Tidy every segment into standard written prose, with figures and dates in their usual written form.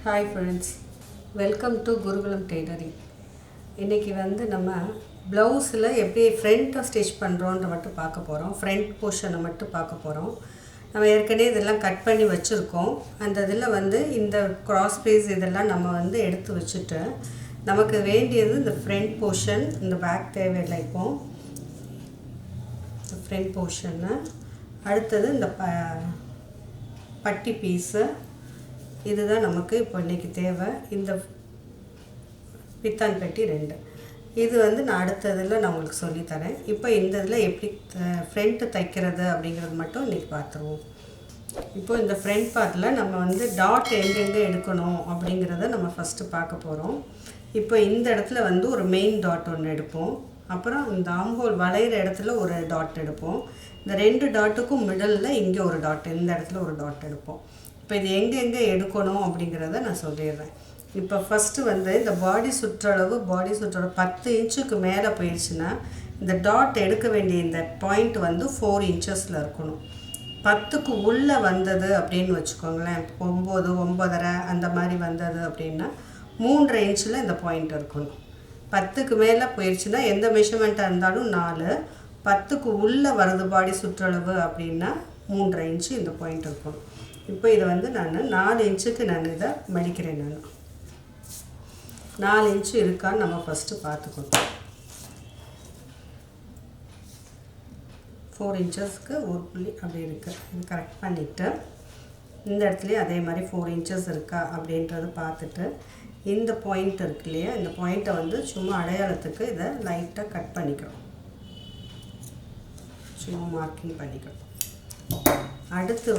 Hi friends, welcome to Gurukulam Tailoring. இன்னைக்கு நம்ம ப்ளவுஸில் எப்படி ஃப்ரண்ட்டை ஸ்டிச் பண்ணுறோன்ற மட்டும் பார்க்க போகிறோம். ஃப்ரண்ட் போர்ஷனை மட்டும் பார்க்க போகிறோம். நம்ம ஏற்கனவே இதெல்லாம் கட் பண்ணி வச்சுருக்கோம். அந்த இதில் இந்த கிராஸ் பீஸ் இதெல்லாம் நம்ம எடுத்து வச்சுட்டு நமக்கு வேண்டியது இந்த ஃப்ரண்ட் போர்ஷன், இந்த பேக் தேவையில்லை. இப்போது ஃப்ரண்ட் போர்ஷன்னு அடுத்தது இந்த பட்டி பீஸு, இதுதான் நமக்கு இப்போ இன்றைக்கி தேவை. இந்த பித்தான் பெட்டி 2 இது நான் அடுத்ததில் நான் உங்களுக்கு சொல்லித்தரேன். இப்போ இந்த இதில் எப்படி ஃப்ரண்ட்டு தைக்கிறது அப்படிங்கிறது மட்டும் இன்றைக்கி பார்த்துருவோம். இப்போது இந்த ஃப்ரண்ட் பார்ட்டில் நம்ம டாட் எங்கெங்கே எடுக்கணும் அப்படிங்கிறத நம்ம ஃபஸ்ட்டு பார்க்க போகிறோம். இப்போ இந்த இடத்துல ஒரு மெயின் டாட் ஒன்று எடுப்போம். அப்புறம் இந்த ஆம்ஹோல் வளைகிற இடத்துல ஒரு டாட் எடுப்போம். இந்த 2 டாட்டுக்கும் மிடலில் இங்கே ஒரு டாட், இந்த இடத்துல ஒரு டாட் எடுப்போம். இப்போ இது எங்கெங்கே எடுக்கணும் அப்படிங்கிறத நான் சொல்லிடுறேன். இப்போ ஃபஸ்ட்டு இந்த பாடி சுற்றளவு 10 இன்ச்சுக்கு மேலே போயிடுச்சுன்னா இந்த டாட் எடுக்க வேண்டிய இந்த பாயிண்ட் 4 இன்ச்சஸில் இருக்கணும். 10க்கு உள்ளே வந்தது அப்படின்னு வச்சுக்கோங்களேன், 9, 9.5 அந்த மாதிரி வந்தது அப்படின்னா 3.5 இன்ச்சில் இந்த பாயிண்ட் இருக்கணும். 10க்கு மேலே போயிடுச்சுன்னா எந்த மெஷர்மெண்ட்டாக இருந்தாலும் 4, 10க்கு உள்ளே வருது பாடி சுற்றளவு அப்படின்னா 3.5 இன்ச்சு இந்த பாயிண்ட் இருக்கணும். இப்போ இதை நான் 4 இன்ச்சுக்கு இதை மடிக்கிறேன். 4 இன்ச்சு இருக்கான்னு நம்ம ஃபஸ்ட்டு பார்த்துக்கணும். 4 இன்ச்சஸ்க்கு ஒரு புள்ளி அப்படி இருக்குது, இது கரெக்ட் பண்ணிவிட்டு இந்த இடத்துலையும் அதே மாதிரி 4 இன்ச்சஸ் இருக்கா அப்படின்றத பார்த்துட்டு இந்த பாயிண்ட் இருக்கு இல்லையா, இந்த பாயிண்ட்டை சும்மா அடையாளத்துக்கு இதை லைட்டாக கட் பண்ணிக்கிறோம், சும்மா மார்க்கிங் பண்ணிக்கிறோம். அடுத்து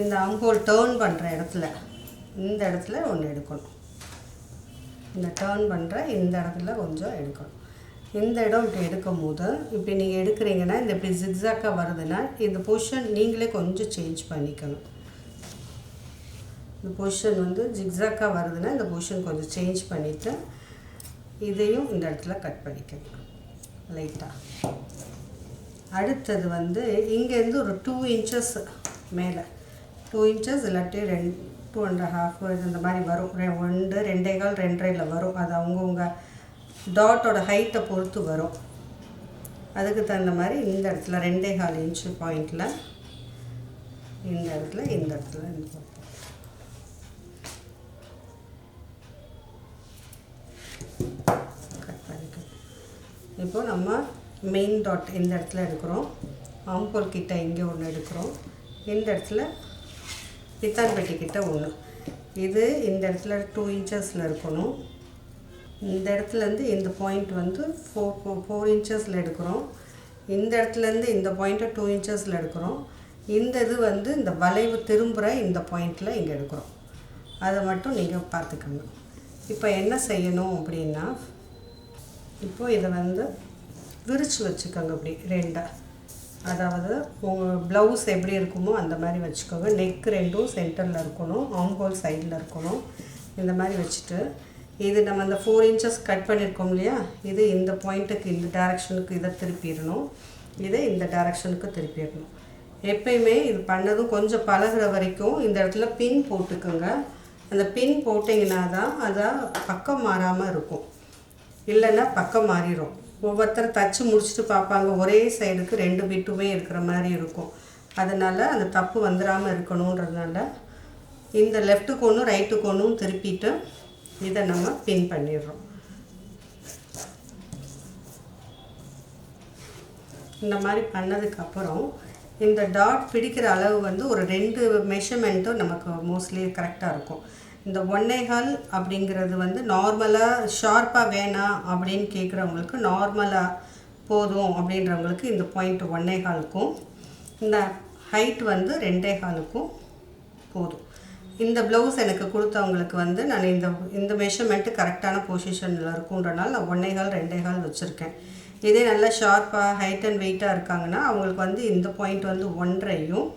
இந்த ஆம்ஹோல் டேர்ன் பண்ணுற இடத்துல இந்த இடத்துல ஒன்று எடுக்கணும். இந்த டேர்ன் பண்ணுற இந்த இடத்துல கொஞ்சம் எடுக்கணும். இந்த இடம் இப்படி எடுக்கும் போது இப்படி நீங்கள் எடுக்கிறீங்கன்னா இந்த இப்படி ஜிக்ஸாக்காக வருதுன்னா இந்த பொசிஷன் நீங்களே கொஞ்சம் சேஞ்ச் பண்ணிக்கணும். இந்த பொசிஷன் ஜிக்ஸாக்காக வருதுன்னா இந்த பொசிஷன் கொஞ்சம் சேஞ்ச் பண்ணிவிட்டு இதையும் இந்த இடத்துல கட் பண்ணிக்கணும் லைட்டாக. அடுத்தது இங்கேருந்து ஒரு 2 இன்ச்சஸ் மேலே, 2 இன்ச்சஸ் இல்லாட்டி 2.5 இந்த மாதிரி வரும். 1, 2.25, 2.5 வரும். அது அவங்கவுங்க டாட்டோட ஹைட்டை பொறுத்து வரும். அதுக்கு தகுந்த மாதிரி இந்த இடத்துல 2.25 இன்ச்சு பாயிண்டில் இந்த இடத்துல கட் பண்ணிக்கணும். இப்போது நம்ம மெயின் டாட் இந்த இடத்துல எடுக்கிறோம், ஆம்ஹோல் கிட்ட இங்கே ஒன்று எடுக்கிறோம், இந்த இடத்துல பித்தான் பெட்டி கிட்ட ஒன்று. இது இந்த இடத்துல 2 இன்ச்சஸில் இருக்கணும். இந்த இடத்துலேருந்து இந்த பாயிண்ட் 4 இன்ச்சஸில் எடுக்கிறோம். இந்த இடத்துலேருந்து இந்த பாயிண்ட்டை 2 இன்ச்சஸில் எடுக்கிறோம். இந்த இது இந்த வளைவு திரும்புகிற இந்த பாயிண்டில் இங்கே எடுக்கிறோம். அதை மட்டும் நீங்கள் பார்த்துக்கணும். இப்போ என்ன செய்யணும் அப்படின்னா, இப்போது இதை விரித்து வச்சுக்கோங்க இப்படி 2. அதாவது உங்கள் ப்ளவுஸ் எப்படி இருக்குமோ அந்த மாதிரி வச்சுக்கோங்க. நெக் 2ம் சென்டரில் இருக்கணும், ஆம்ஹோல் சைடில் இருக்கணும். இந்த மாதிரி வச்சுட்டு இது நம்ம அந்த 4 இன்ச்சஸ் கட் பண்ணியிருக்கோம் இல்லையா, இது இந்த பாயிண்ட்டுக்கு இந்த டைரெக்ஷனுக்கு இதை திருப்பிடணும், இதை இந்த டைரெக்ஷனுக்கு திருப்பிடணும். எப்பயுமே இது பண்ணதும் கொஞ்சம் பழகிற வரைக்கும் இந்த இடத்துல பின் போட்டுக்கோங்க. அந்த பின் போட்டிங்கன்னா தான் அதான் பக்கம் மாறாமல் இருக்கும், இல்லைன்னா பக்கம் மாறிடும். ஒவ்வொருத்தர் தச்சு முடிச்சுட்டு பார்ப்பாங்க, ஒரே சைடுக்கு 2 பிட்டுமே இருக்கிற மாதிரி இருக்கும். அதனால் அந்த தப்பு வந்துடாமல் இருக்கணுன்றதுனால இந்த லெஃப்ட்டுக்கு ஒன்றும் ரைட்டுக்கு ஒன்றும் திருப்பிட்டு இதை நம்ம பின் பண்ணிடுறோம். இந்த மாதிரி பண்ணதுக்கப்புறம் இந்த டாட் பிடிக்கிற அளவு ஒரு 2 மெஷர்மெண்ட்டும் நமக்கு மோஸ்ட்லி கரெக்டாக இருக்கும். இந்த 1.25 அப்படிங்கிறது நார்மலாக ஷார்ப்பாக வேணாம் அப்படின்னு கேட்குறவங்களுக்கு, நார்மலாக போதும் அப்படின்றவங்களுக்கு இந்த பாயிண்ட் 1.25க்கும் இந்த ஹைட் 2.25க்கும் போதும். இந்த ப்ளவுஸ் எனக்கு கொடுத்தவங்களுக்கு நான் இந்த மெஷர்மெண்ட்டு கரெக்டான பொசிஷனில் இருக்குன்றனால நான் 1.25, 2.25 வச்சுருக்கேன். இதே நல்லா ஷார்ப்பாக ஹைட் அண்ட் வெயிட்டாக இருக்காங்கன்னா அவங்களுக்கு இந்த பாயிண்ட் 1.5யும்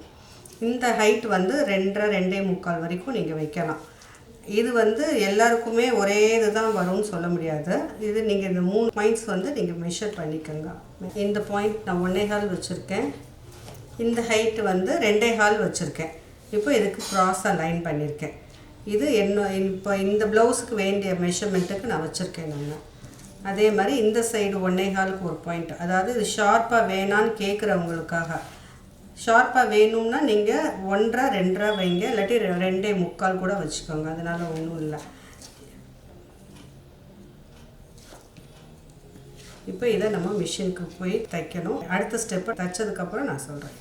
இந்த ஹைட் 2.5, 2.25 வரைக்கும் நீங்கள் வைக்கலாம். இது எல்லாருக்குமே ஒரே இது தான் வரும்னு சொல்ல முடியாது. இது நீங்கள் இந்த 3 பாயிண்ட்ஸ் நீங்கள் மெஷர் பண்ணிக்கோங்க. இந்த பாயிண்ட் நான் 1.25 வச்சுருக்கேன், இந்த ஹைட் 2.25 வச்சுருக்கேன். இப்போ இதுக்கு க்ராஸாக லைன் பண்ணியிருக்கேன். இது இப்போ இந்த ப்ளவுஸுக்கு வேண்டிய மெஷர்மெண்ட்டுக்கு நான் வச்சுருக்கேன் நான். அதே மாதிரி இந்த சைடு 1.25க்கு ஒரு பாயிண்ட், அதாவது இது ஷார்ப்பாக வேணான்னு கேட்குறவங்களுக்காக. ஷார்ப்பாக வேணும்னா நீங்கள் 1.5 2.5 வைங்க, இல்லாட்டி 2.25 கூட வச்சுக்கோங்க, அதனால் ஒன்றும் இல்லை. இப்போ இதை நம்ம மிஷினுக்கு போய் தைக்கணும். அடுத்த ஸ்டெப்பை தைச்சதுக்கப்புறம் நான் சொல்கிறேன்.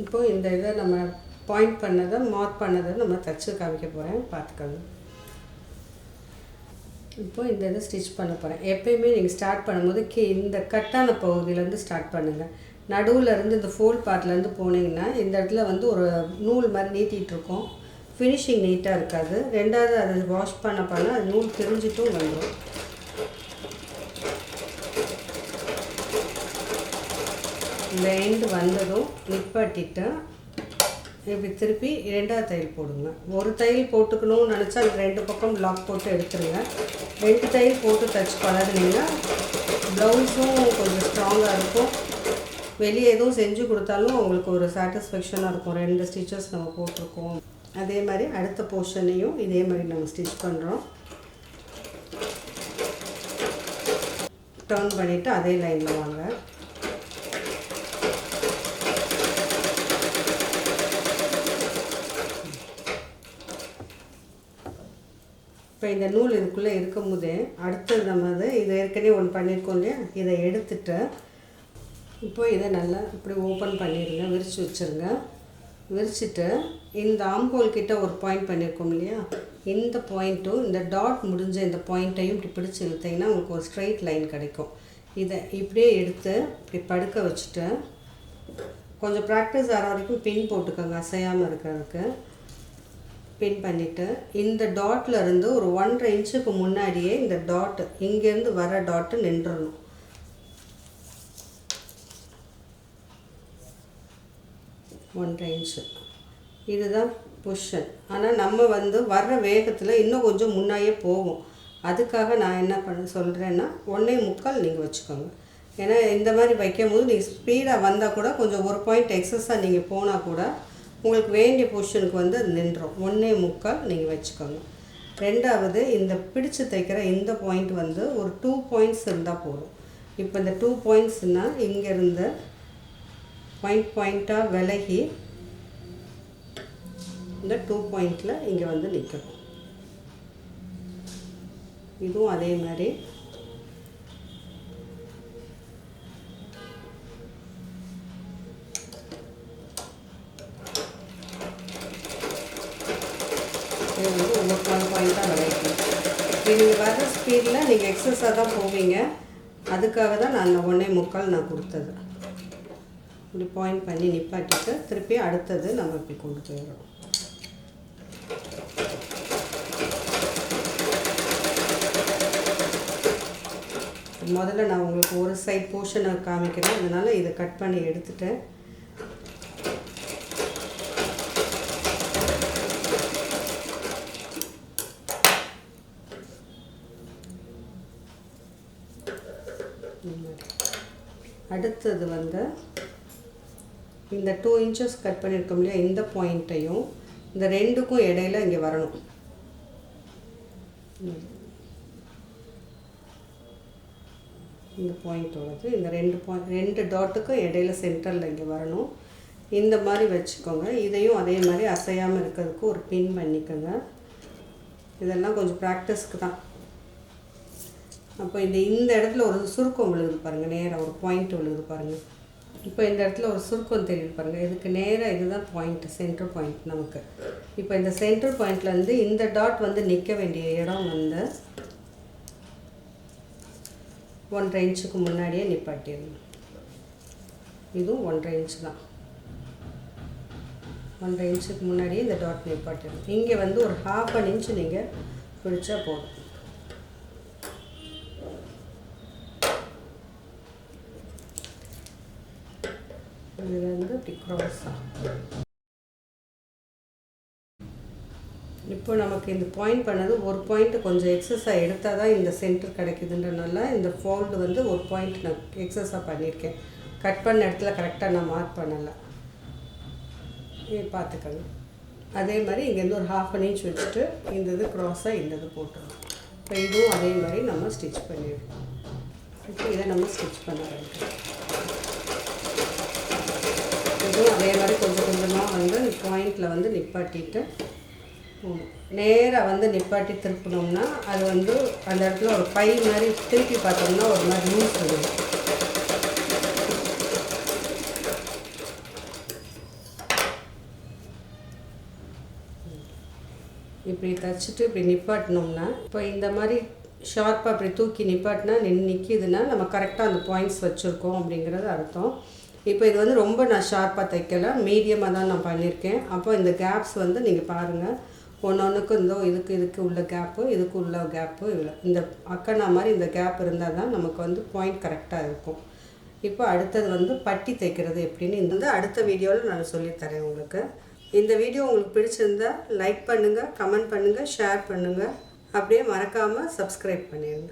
இப்போ இந்த இதை நம்ம பாயிண்ட் பண்ணதை மார்க் பண்ணதை நம்ம தைச்சு காமிக்க போகிறேன், பார்த்துக்கோங்க. இப்போ இந்த இதை ஸ்டிச் பண்ண போகிறேன். எப்பயுமே நீங்கள் ஸ்டார்ட் பண்ணும்போது இந்த கட்டான பகுதியிலேருந்து ஸ்டார்ட் பண்ணுங்கள். நடுவில் இருந்து இந்த ஃபோல்ட் பார்ட்லேருந்து போனீங்கன்னா இந்த இடத்துல வந்து ஒரு நூல் மாதிரி நீட்டிகிட்ருக்கோம், ஃபினிஷிங் நீட்டாக இருக்காது. ரெண்டாவது அதை வாஷ் பண்ண அது நூல் பிரிஞ்சிட்டும் வந்துடும். இந்த எண்டு வந்ததும் நிப்பாட்டிட்டு இப்படி திருப்பி 2வது தையல் போடுங்க. ஒரு தையல் போட்டுக்கணும்னு நினச்சா 2 பக்கம் லாக் போட்டு எடுத்துருங்க. 2 தையல் போட்டு தைச்சி பழகுனீங்கன்னா ப்ளவுஸும் கொஞ்சம் ஸ்ட்ராங்காக இருக்கும். வெளியே எதுவும் செஞ்சு கொடுத்தாலும் உங்களுக்கு ஒரு சாட்டிஸ்ஃபேக்ஷனாக இருக்கும், 2 ஸ்டிச்சஸ் நம்ம போட்டிருக்கோம். அதே மாதிரி அடுத்த போர்ஷனையும் இதே மாதிரி நம்ம ஸ்டிச் பண்ணுறோம். டர்ன் பண்ணிவிட்டு அதே லைனில் வாங்க. இப்போ இந்த நூல் இதுக்குள்ளே இருக்கும் போதே அடுத்தது நம்ம இது ஏற்கனவே ஒன்று பண்ணியிருக்கோம் இல்லையா, இதை எடுத்துட்டு இப்போ இதை நல்லா இப்படி ஓப்பன் பண்ணிடுங்க, விரித்து வச்சுருங்க. விரிச்சிட்டு இந்த ஆம்போல் கிட்ட ஒரு பாயிண்ட் பண்ணியிருக்கோம் இல்லையா, இந்த பாயிண்ட்டும் இந்த டாட் முடிஞ்ச இந்த பாயிண்ட்டையும் இப்படி பிடிச்சி இழுத்தீங்கன்னா உங்களுக்கு ஒரு ஸ்ட்ரைட் லைன் கிடைக்கும். இதை இப்படியே எடுத்து இப்படி படுக்க வச்சுட்டு கொஞ்சம் ப்ராக்டிஸ் ஆகிற வரைக்கும் பின் போட்டுக்கோங்க, அசையாமல் இருக்கிறதுக்கு. பின் பண்ணிவிட்டு இந்த டாட்டில் இருந்து ஒரு 1.5 இன்ச்சுக்கு முன்னாடியே இந்த டாட்டு இங்கேருந்து வர டாட்டு நின்றுடணும். ஒன்றரை இன்ச்சு இதுதான் பொசிஷன். ஆனால் நம்ம வர்ற வேகத்தில் இன்னும் கொஞ்சம் முன்னாடியே போகும். அதுக்காக நான் என்ன சொல்கிறேன்னா 1.25 நீங்கள் வச்சுக்கோங்க. ஏன்னா இந்த மாதிரி வைக்கும் போது நீங்கள் ஸ்பீடாக வந்தால் கூட கொஞ்சம் ஒரு பாயிண்ட் எக்ஸஸாக நீங்கள் போனால் கூட உங்களுக்கு வேண்டிய பொசிஷனுக்கு அது நின்றோம். 1.25 நீங்கள் வச்சுக்கோங்க. ரெண்டாவது இந்த பிடிச்சு தைக்கிற இந்த பாயிண்ட் ஒரு 2 பாயிண்ட்ஸ் இருந்தால் போதும். இப்போ இந்த 2 பாயிண்ட்ஸ்னால் இங்கேருந்து பாயிண்ட்டாக விலகி இந்த 2 பாயிண்டில் இங்கே நிற்கணும். இதுவும் அதே மாதிரி ஒவ்வொரு பாயிண்ட்டாக விளையாடணும். நீங்கள் வர்ற ஸ்பீடில் நீங்கள் எக்ஸஸாக தான் போவீங்க. அதுக்காக தான் நான் அந்த 1.25 நான் கொடுத்தது. இப்படி பாயிண்ட் பண்ணி நிப்பாட்டிட்டு திருப்பி அடுத்தது நம்ம இப்படி கொண்டு போயிடுறோம். முதல்ல நான் உங்களுக்கு ஒரு சைட் போர்ஷனை காமிக்கிறேன், அதனால் இதை கட் பண்ணி எடுத்துட்டேன். அடுத்தது இந்த 2 இன்ச்சஸ் கட் பண்ணியிருக்கோம் இல்லையா, இந்த பாயிண்ட்டையும் இந்த ரெண்டுக்கும் இடையில இங்கே வரணும். இந்த பாயிண்ட்டோடது இந்த 2 டாட்டுக்கும் இடையில சென்டரில் இங்கே வரணும். இந்த மாதிரி வச்சுக்கோங்க. இதையும் அதே மாதிரி அசையாமல் இருக்கிறதுக்கு ஒரு பின் பண்ணிக்கோங்க. இதெல்லாம் கொஞ்சம் ப்ராக்டிஸ்க்கு தான். அப்போ இந்த இடத்துல ஒரு சுருக்கம் விழுகுது பாருங்கள், நேராக ஒரு பாயிண்ட் விழுகுது பாருங்கள். இப்போ இந்த இடத்துல ஒரு சுருக்கம் தெரியுது பாருங்கள், இதுக்கு நேராக இதுதான் பாயிண்ட்டு, சென்டர் பாயிண்ட் நமக்கு. இப்போ இந்த சென்டர் பாயிண்ட்லேருந்து இந்த டாட் நிற்க வேண்டிய இடம் 1.5 இன்ச்சுக்கு முன்னாடியே நிப்பாட்டிடணும். இதுவும் 1.5 இன்ச்சு தான். 1.5 இன்ச்சுக்கு முன்னாடியே இந்த டாட் நிப்பாட்டிடணும். இங்கே ஒரு 1/2 இன்ச்சு நீங்கள் பிடிச்சா போதும். இப்படி க்ராஸாக இப்போ இப்போ நமக்கு இந்த பாயிண்ட் பண்ணது ஒரு பாயிண்ட் கொஞ்சம் எக்ஸஸாக எடுத்தால் தான் இந்த சென்டர் கிடைக்குதுன்றனால இந்த ஃபோல்டு வந்து ஒரு பாயிண்ட் நான் எக்ஸஸாக பண்ணியிருக்கேன். கட் பண்ண இடத்துல கரெக்டாக நான் மார்க் பண்ணலை, பார்த்துக்கோங்க. அதே மாதிரி இங்கேருந்து ஒரு 1/2 inch வச்சுட்டு இந்த இது க்ராஸாக இந்த இது போட்டுருவோம். இப்போ இதுவும் அதே மாதிரி நம்ம ஸ்டிச் பண்ணிடுவோம். இப்போ இதை நம்ம ஸ்டிச் பண்ண வேண்டும். இதுவும் அதே மாதிரி கொஞ்சம் கொஞ்சமாக வந்து பாயிண்டில் வந்து நிப்பாட்டிட்டு நேராக வந்து நிப்பாட்டி திருப்பினோம்னா அது வந்து அந்த இடத்துல ஒரு பை மாதிரி திருப்பி பார்த்தோம்னா ஒரு மாதிரி லூஸ் வரும். இப்படி தைச்சிட்டு இப்படி நிப்பாட்டினோம்னா இப்போ இந்த மாதிரி ஷார்ப்பாக அப்படி தூக்கி நிப்பாட்டினா நிற்கிதுன்னா நம்ம கரெக்டாக அந்த பாயிண்ட்ஸ் வச்சுருக்கோம் அப்படிங்கிறது அர்த்தம். இப்போ இது வந்து ரொம்ப நான் ஷார்ப்பாக தைக்கலை, மீடியமாக தான் நான் பண்ணியிருக்கேன். அப்போ இந்த கேப்ஸ் வந்து நீங்கள் பாருங்கள், ஒன்றுக்கும் இதுக்கு உள்ள கேப்பு, இதுக்கு உள்ள கேப்பு, இந்த அக்கனா மாதிரி இந்த கேப் இருந்தால் தான் நமக்கு வந்து பாயிண்ட் கரெக்டாக இருக்கும். இப்போ அடுத்தது வந்து பட்டி தைக்கிறது எப்படின்னு இந்த அடுத்த வீடியோவில் நான் சொல்லித்தரேன் உங்களுக்கு. இந்த வீடியோ உங்களுக்கு பிடிச்சிருந்தா லைக் பண்ணுங்கள், கமெண்ட் பண்ணுங்கள், ஷேர் பண்ணுங்கள். அப்படியே மறக்காமல் சப்ஸ்கிரைப் பண்ணிடுங்க.